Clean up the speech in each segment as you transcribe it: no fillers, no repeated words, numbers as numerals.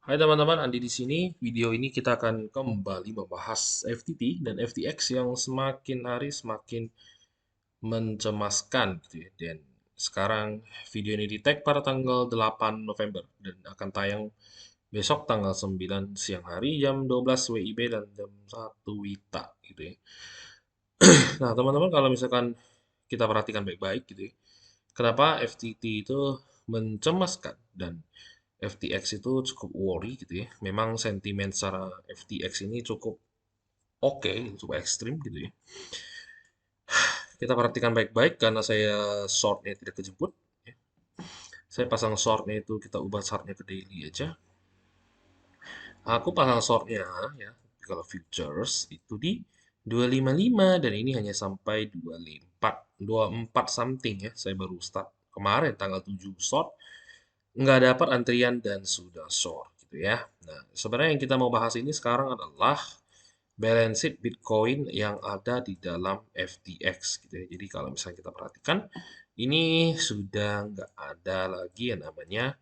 Hai teman-teman, Andi di sini. Video ini kita akan kembali membahas FTT dan FTX yang semakin hari semakin mencemaskan gitu ya. Dan sekarang video ini di-tag pada tanggal 8 November dan akan tayang besok tanggal 9 siang hari jam 12 WIB dan jam 1 WITA gitu ya. Nah, teman-teman kalau misalkan kita perhatikan baik-baik gitu ya. Kenapa FTT itu mencemaskan dan FTX itu cukup worry gitu ya. Memang sentimen secara FTX ini cukup oke, cukup ekstrim gitu ya. Kita perhatikan baik-baik karena saya shortnya tidak kejemput. Ya. Saya pasang shortnya itu kita ubah chartnya ke daily aja. Aku pasang shortnya ya kalau futures itu di 255 dan ini hanya sampai 24, 24 something ya. Saya baru start kemarin tanggal 7 short, nggak dapat antrian dan sudah short gitu ya. Nah, sebenarnya yang kita mau bahas ini sekarang adalah balance sheet Bitcoin yang ada di dalam FTX gitu ya. Jadi kalau misalnya kita perhatikan, ini sudah nggak ada lagi yang namanya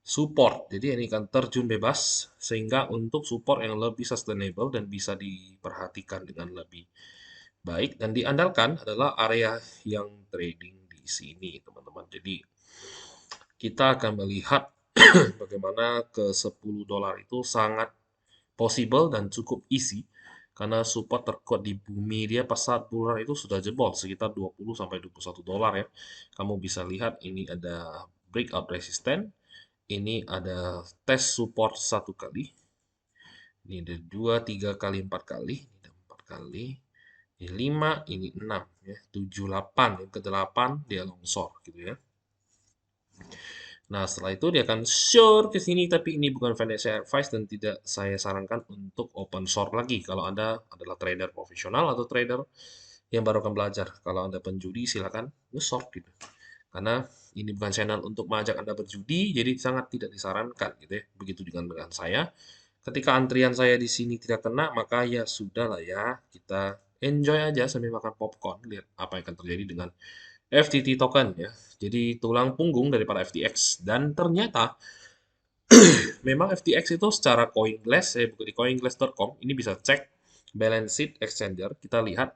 support. Jadi ini kan terjun bebas, sehingga untuk support yang lebih sustainable dan bisa diperhatikan dengan lebih baik dan diandalkan adalah area yang trading di sini, teman-teman. Jadi kita akan melihat bagaimana ke 10 dolar itu sangat possible dan cukup easy karena support terkuat di bumi dia pas saat bulan itu sudah jebol sekitar 20 sampai 21 dolar ya. Kamu bisa lihat ini ada breakout resisten, ini ada tes support satu kali, ini ada dua, tiga kali, empat kali, ini ada empat kali, ini lima, ini enam, ya, tujuh, delapan, yang ke delapan dia longsor gitu ya. Nah, setelah itu dia akan short ke sini, tapi ini bukan financial advice dan tidak saya sarankan untuk open short lagi. Kalau Anda adalah trader profesional atau trader yang baru akan belajar. Kalau Anda penjudi, silakan nge-short gitu. Karena ini bukan channel untuk mengajak Anda berjudi, jadi sangat tidak disarankan gitu ya. Begitu dengan saya. Ketika antrian saya di sini tidak kena, maka ya sudah lah ya, kita enjoy aja sambil makan popcorn, lihat apa yang akan terjadi dengan FTT token ya. Jadi tulang punggung daripada FTX dan ternyata memang FTX itu secara CoinGlass, saya buka di coinglass.com, ini bisa cek balance sheet exchanger, kita lihat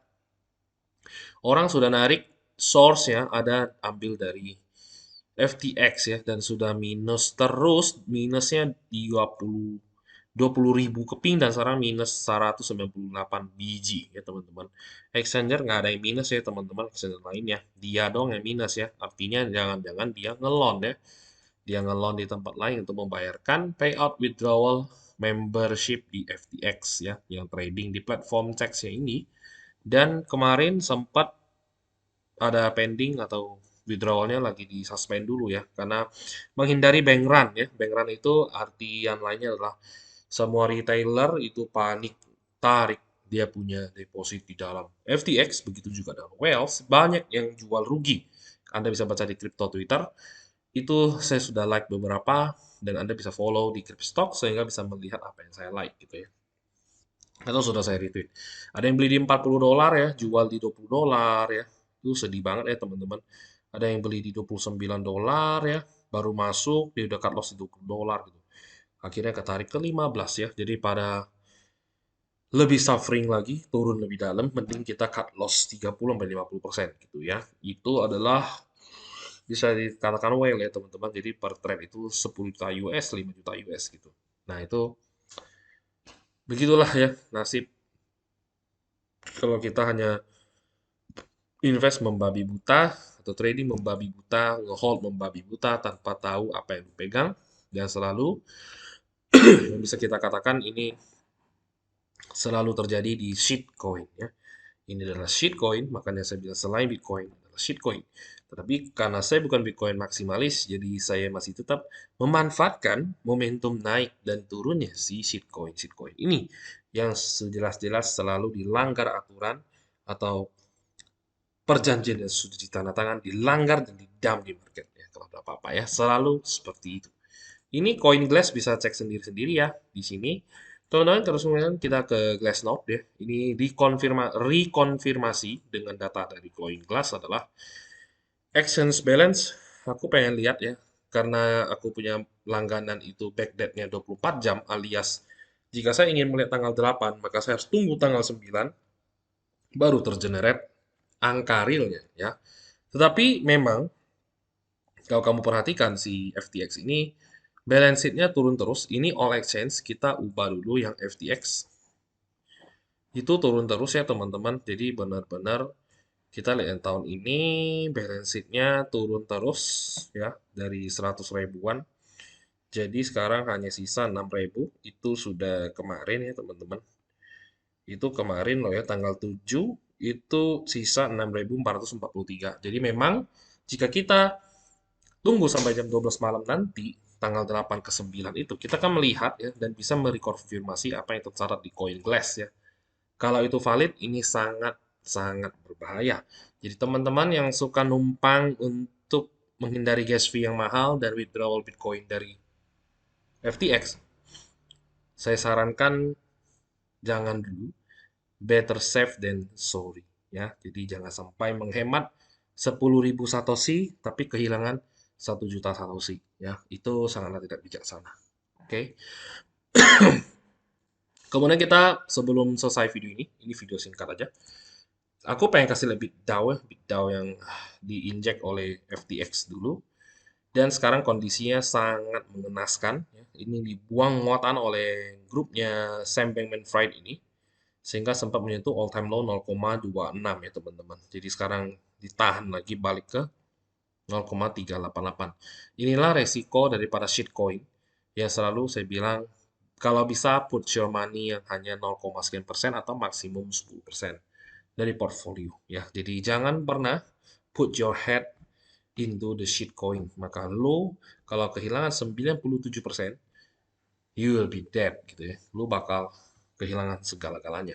orang sudah narik source-nya ada ambil dari FTX ya dan sudah minus terus, minusnya 20 ribu keping dan sekarang minus 198 biji ya teman-teman. Exchanger nggak ada yang minus ya teman-teman, exchanger lainnya dia dong yang minus ya, artinya jangan-jangan dia ngelon ya, dia ngelon di tempat lain untuk membayarkan payout withdrawal membership di FTX ya, yang trading di platform CEX-nya ini. Dan kemarin sempat ada pending atau withdrawalnya lagi di suspend dulu ya, karena menghindari bank run ya. Bank run itu artian lainnya adalah semua retailer itu panik tarik dia punya deposit di dalam FTX, begitu juga dalam Wales, banyak yang jual rugi. Anda bisa baca di crypto Twitter, itu saya sudah like beberapa dan Anda bisa follow di Cryptostock sehingga bisa melihat apa yang saya like gitu ya. Atau sudah saya retweet. Ada yang beli di 40 dolar ya, jual di 20 dolar ya. Itu sedih banget ya teman-teman. Ada yang beli di 29 dolar ya, baru masuk dia udah cut loss di 20 dolar gitu. Akhirnya ketarik ke 15 ya. Jadi pada lebih suffering lagi, turun lebih dalam, mending kita cut loss 30-50% gitu ya. Itu adalah bisa dikatakan whale ya teman-teman. Jadi per trade itu 10 juta US, 5 juta US gitu. Nah itu begitulah ya nasib kalau kita hanya invest membabi buta atau trading membabi buta, ngehold membabi buta tanpa tahu apa yang dipegang dan selalu yang bisa kita katakan ini selalu terjadi di shitcoin ya. Ini adalah shitcoin, makanya saya bilang selain Bitcoin adalah shitcoin. Tetapi karena saya bukan Bitcoin maksimalis, jadi saya masih tetap memanfaatkan momentum naik dan turunnya si shitcoin ini yang sejelas-jelas selalu dilanggar aturan atau perjanjian yang sudah ditandatangan dilanggar dan didam di market ya, kalau ada apa-apa ya selalu seperti itu. Ini CoinGlass bisa cek sendiri-sendiri ya di sini. Teman-teman terus kemudian kita ke Glassnode ya. Ini rekonfirmasi dengan data dari CoinGlass adalah exchange balance. Aku pengen lihat ya karena aku punya langganan itu backdate-nya 24 jam, alias jika saya ingin melihat tanggal 8, maka saya harus tunggu tanggal 9 baru tergenerate angka realnya ya. Tetapi memang kalau kamu perhatikan si FTX ini balance sheet-nya turun terus. Ini all exchange, kita ubah dulu yang FTX. Itu turun terus ya teman-teman. Jadi benar-benar kita lihat yang tahun ini balance sheet-nya turun terus ya dari 100 ribuan. Jadi sekarang hanya sisa 6.000. Itu sudah kemarin ya teman-teman. Itu kemarin loh ya tanggal 7 itu sisa 6.443. Jadi memang jika kita tunggu sampai jam 12 malam nanti tanggal 8 ke 9 itu kita kan melihat ya dan bisa merekonfirmasi apa yang tercatat di Coin Glass ya. Kalau itu valid, ini sangat-sangat berbahaya. Jadi teman-teman yang suka numpang untuk menghindari gas fee yang mahal dan withdrawal Bitcoin dari FTX, saya sarankan jangan dulu. Better safe than sorry. Ya, jadi jangan sampai menghemat 10.000 satoshi tapi kehilangan 1 juta satoshi. Ya, itu sangatlah tidak bijaksana. Oke. Kemudian kita sebelum selesai video ini video singkat aja. Aku pengen kasih lihat BitDAO ya, BitDAO yang diinjek oleh FTX dulu. Dan sekarang kondisinya sangat mengenaskan. Ya. Ini dibuang muatan oleh grupnya Sam Bankman-Fried ini. Sehingga sempat menyentuh all time low 0,26 ya teman-teman. Jadi sekarang ditahan lagi balik ke 0,388. Inilah resiko daripada shitcoin yang selalu saya bilang kalau bisa put your money yang hanya 0, sekian persen atau maksimum 10% dari portfolio ya. Jadi jangan pernah put your head into the shitcoin. Maka lo kalau kehilangan 97%, you will be dead gitu ya. Lo bakal kehilangan segala-galanya.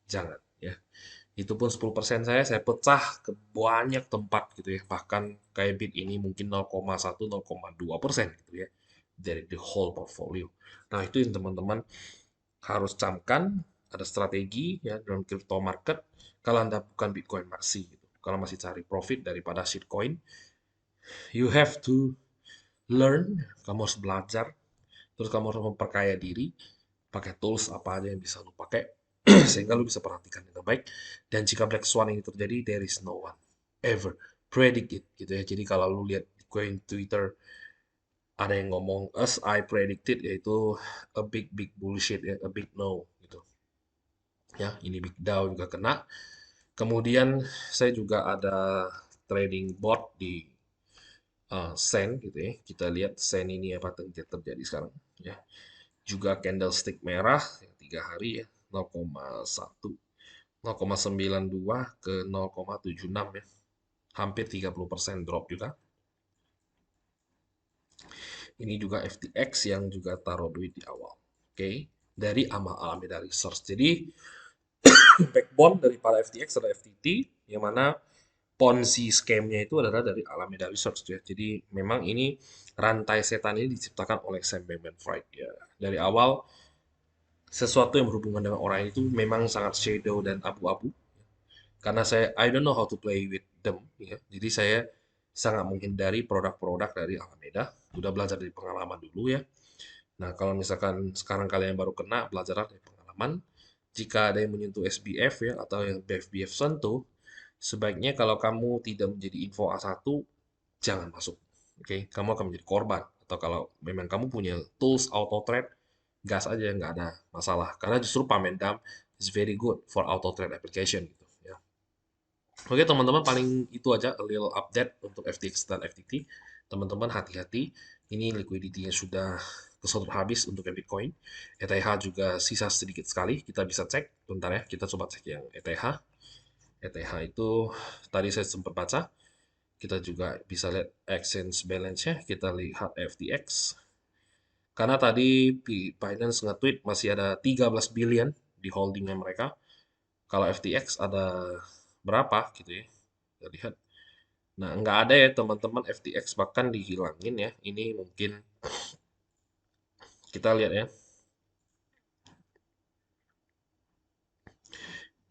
Jangan ya. Itu pun 10% saya pecah ke banyak tempat gitu ya. Bahkan kayak bit ini mungkin 0,1, 0,2% gitu ya. Dari the whole portfolio. Nah, itu yang teman-teman harus camkan. Ada strategi ya dalam crypto market. Kalau Anda bukan Bitcoin masih gitu. Kalau masih cari profit daripada shitcoin, you have to learn. Kamu harus belajar. Terus kamu harus memperkaya diri. Pakai tools apa aja yang bisa lo pakai sehingga lu bisa perhatikan dengan baik. Dan jika Black Swan ini terjadi, there is no one ever predict it gitu ya. Jadi kalau lu lihat Bitcoin Twitter ada yang ngomong as I predicted, yaitu a big bullshit ya, a big no gitu. Ya, ini Big DAO juga kena. Kemudian saya juga ada trading bot di Sen gitu ya. Kita lihat Sen ini apa yang terjadi sekarang ya. Juga candlestick merah yang 3 hari ya 0,1 0,92 ke 0,76 ya. Hampir 30% drop juga. Ini juga FTX yang juga taruh duit di awal. Oke, dari Alameda Research. Jadi backbone daripada FTX adalah FTT yang mana Ponzi scam-nya itu adalah dari Alameda Research ya. Jadi memang ini rantai setan ini diciptakan oleh Sam Bankman-Fried ya. Dari awal sesuatu yang berhubungan dengan orang itu memang sangat shadow dan abu-abu karena saya I don't know how to play with them ya. Jadi saya sangat menghindari produk-produk dari Alameda. Udah belajar dari pengalaman dulu ya. Nah, kalau misalkan sekarang kalian baru kena, belajar dari pengalaman. Jika ada yang menyentuh SBF ya atau yang BFBF sentuh, sebaiknya kalau kamu tidak menjadi info A1, jangan masuk. Oke, kamu akan menjadi korban. Atau kalau memang kamu punya tools auto trade, gas aja nggak ada masalah. Karena justru Pamendam is very good for auto trade application gitu ya. Oke teman-teman, paling itu aja a little update untuk FTX dan FTT. Teman-teman hati-hati, ini liquidity-nya sudah kesedot habis untuk yang Bitcoin. ETH juga sisa sedikit sekali, kita bisa cek. Bentar ya, kita coba cek yang ETH. ETH itu tadi saya sempat baca, kita juga bisa lihat exchange balance-nya, kita lihat FTX. Karena tadi Binance nge-tweet masih ada 13 billion di holdingnya mereka. Kalau FTX ada berapa gitu ya. Kita lihat. Nah, nggak ada ya teman-teman FTX bahkan dihilangin ya. Ini mungkin kita lihat ya.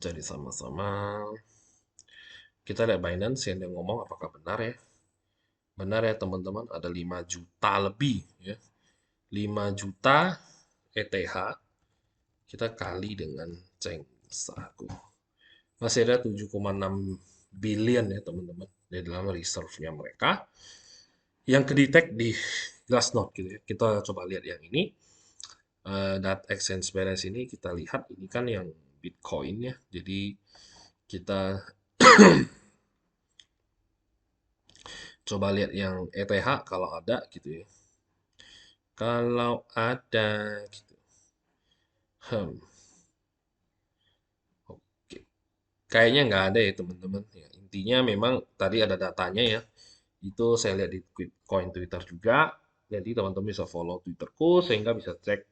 Jadi sama-sama kita lihat Binance yang dia ngomong apakah benar ya. Benar ya teman-teman, ada 5 juta lebih ya. 5 juta ETH kita kali dengan Cheng Sago. Masih ada 7,6 billion ya teman-teman di dalam reserve-nya mereka yang kedetek di Glassnode gitu ya. Kita coba lihat yang ini. Dat exchange balance ini kita lihat ini kan yang Bitcoin ya. Jadi kita coba lihat yang ETH kalau ada gitu ya. Kalau ada gitu. Hmm, oke. Kayaknya nggak ada ya teman-teman. Ya, intinya memang tadi ada datanya ya. Itu saya lihat di Coin Twitter juga. Jadi teman-teman bisa follow Twitterku sehingga bisa cek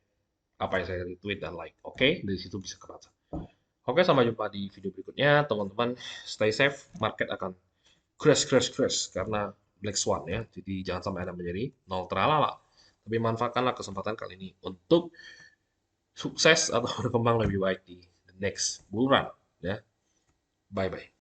apa yang saya retweet dan like. Oke, dari situ bisa kebaca. Oke, sampai jumpa di video berikutnya, teman-teman. Stay safe, market akan crash, crash, crash karena Black Swan ya. Jadi jangan sampai Anda menjadi nol teralala. Tapi manfaatkanlah kesempatan kali ini untuk sukses atau berkembang lebih baik di the next bull run ya. Bye bye.